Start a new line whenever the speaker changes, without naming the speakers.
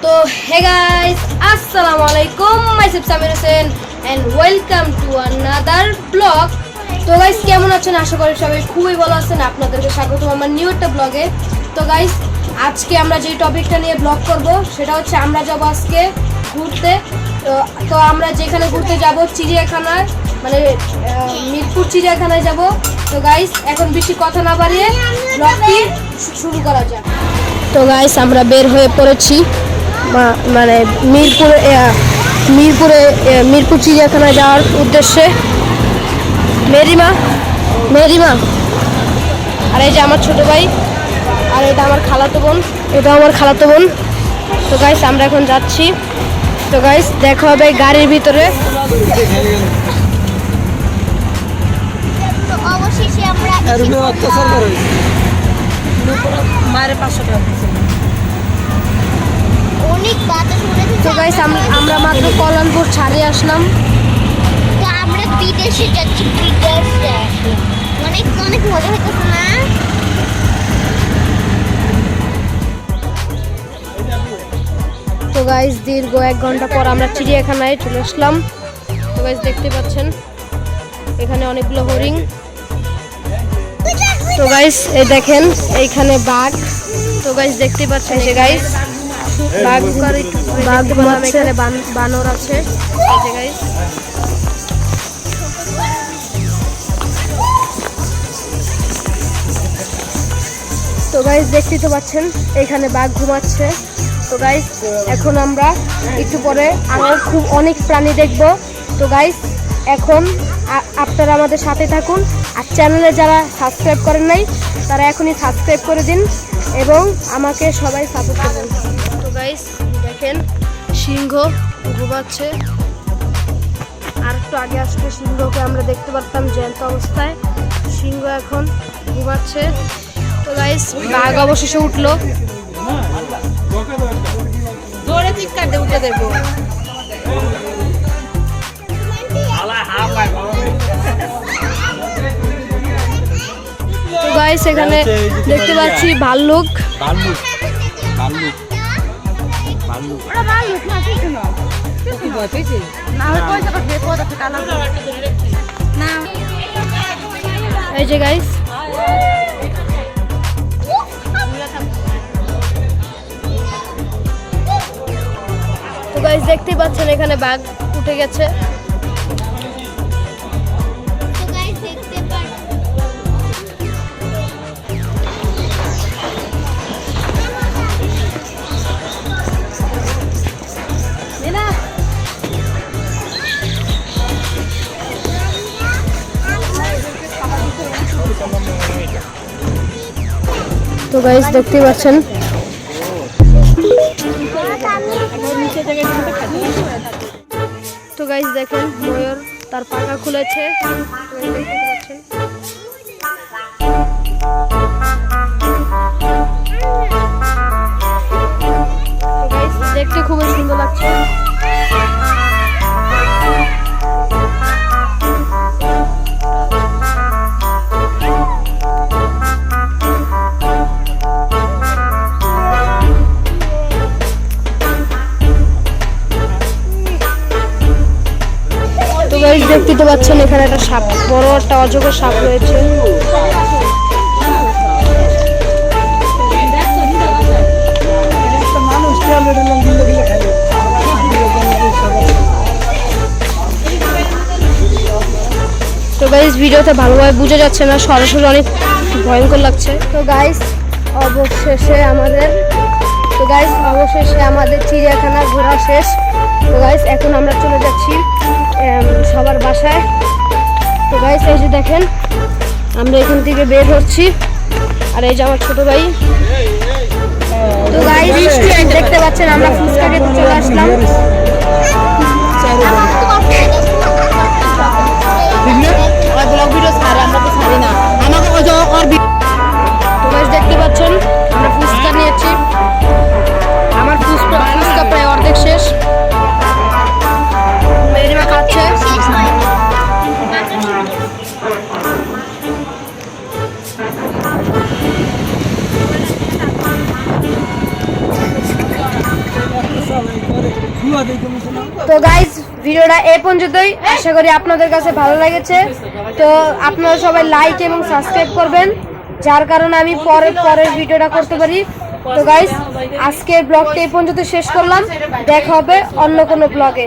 তো হে গাইস, আসসালামু আলাইকুম, myself Samir Hossain and welcome to another blog. তো গাইস, কেমন আছেন? আশা করি সবাই খুবই ভালো আছেন। আপনাদেরকে স্বাগতম আমার নিউ একটা ব্লগে। তো গাইস, আজকে আমরা যে টপিকটা নিয়ে ব্লগ করব সেটা হচ্ছে আমরা যাব আজকে ঘুরতে। তো আমরা যেখানে ঘুরতে যাব চিড়িয়াখানায়, মানে মিরপুর চিড়িয়াখানায় যাব। তো গাইস, এখন বেশি কথা না বাড়িয়ে ব্লগটি শুরু করা যাক। তো গাইস, আমরা বের হয়ে পড়েছি মানে মিরপুর চিড়িয়াখানায় যাওয়ার উদ্দেশ্যে। মেরিমা আর এই যে আমার ছোট ভাই, আর এটা আমার খালাতো বোন। তো গাইস, আমরা এখন যাচ্ছি। তো গাইস, দেখা হবে গাড়ির ভিতরে।
অবশেষে আমরা অনেক বাতাস উড়েছে।
তো গাইস, আমরা মাত্র কল্যাণপুর ছাড়িয়ে আসলাম।
তো আমরা বিদেশে যাচ্ছি, বিদেশে অনেক অনেক মজা হইতেছে না?
তো গাইস, দীর্ঘ 1 ঘন্টা পর আমরা চিড়িয়াখানায় চলে আসলাম। তো গাইস, দেখতে পাচ্ছেন এখানে অনেকগুলো হরিণ। তো গাইস, এই দেখেন এইখানে বাঘ। তো গাইস, দেখতে পাচ্ছেন যে গাইস বাঘ এখানে বানর আছে। এই যে গাইস, তো গাইস দেখতেই তো পাচ্ছেন এখানে বাঘ ঘুমাচ্ছে। তো গাইস, এখন আমরা একটু পরে আরো অনেক প্রাণী দেখব। তো গাইস, এখন আপনারা আমাদের সাথে থাকুন। আর চ্যানেলে যারা সাবস্ক্রাইব করেন নাই তারা এখনই সাবস্ক্রাইব করে দিন এবং আমাকে সবাই সাপোর্ট করুন। তো গাইস, দেখেন সিংহ ঘুমাচ্ছে। আর একটু আগে আসলে সিংহকে আমরা দেখতে পারতাম জ্যান্ত অবস্থায়। সিংহ এখন ঘুমাচ্ছে। তো গাইস, বাঘ অবশেষে উঠলো।
জোরে চিৎকার দিয়ে উঠে দেবো।
তো গাইস, এখানে দেখতে পাচ্ছি ভাল্লুক। এই যে গাইস, তো গাইস দেখতেই পাচ্ছেন এখানে বাঘ উঠে গেছে।
তো গাইস দেখতে পারেন
তো গাইস দেখতেই পাচ্ছেন তো গাইস দেখেন ময়ূর তার পাখা খুলেছে। তো গাইস দেখতে খুবই সুন্দর লাগছে। গাইস দেখতে তো পাচ্ছেন এখানে একটা সাপ, বড় একটা অজগর সাপ রয়েছে। তো গাইস, ভিডিওতে ভালোভাবে বোঝা যাচ্ছে না, সরাসরি অনেক ভয়ঙ্কর লাগছে। তো গাইস অবশেষে আমাদের চিড়িয়াখানা ঘোরা শেষ। তো গাইস, এখন আমরা চলে যাচ্ছি সবার বাসায়। তো গাইস, এই যে দেখেন আমরা এখান থেকে বের হচ্ছি। আর এই যে আমার ছোট ভাই। তো গাইস দেখতে পাচ্ছেন আমরা ফুচকা খেতে চলে আসলাম। তো গাইস দেখতে পাচ্ছেন আমরা ফুচকা নিয়েছি। আমার ফুচকা প্রায় অর্ধেক শেষ। মেরিমা খাচ্ছে। তো গাইজ ভিডিওটা এই পর্যন্তই, আশা করি আপনাদের কাছে ভালো লেগেছে। তো আপনারা সবাই লাইক এবং সাবস্ক্রাইব করবেন, যার কারণে আমি পরের ভিডিওটা করতে পারি। তো গাইজ আজকের ব্লগটা এই পর্যন্ত শেষ করলাম, দেখা হবে অন্য কোনো ব্লগে।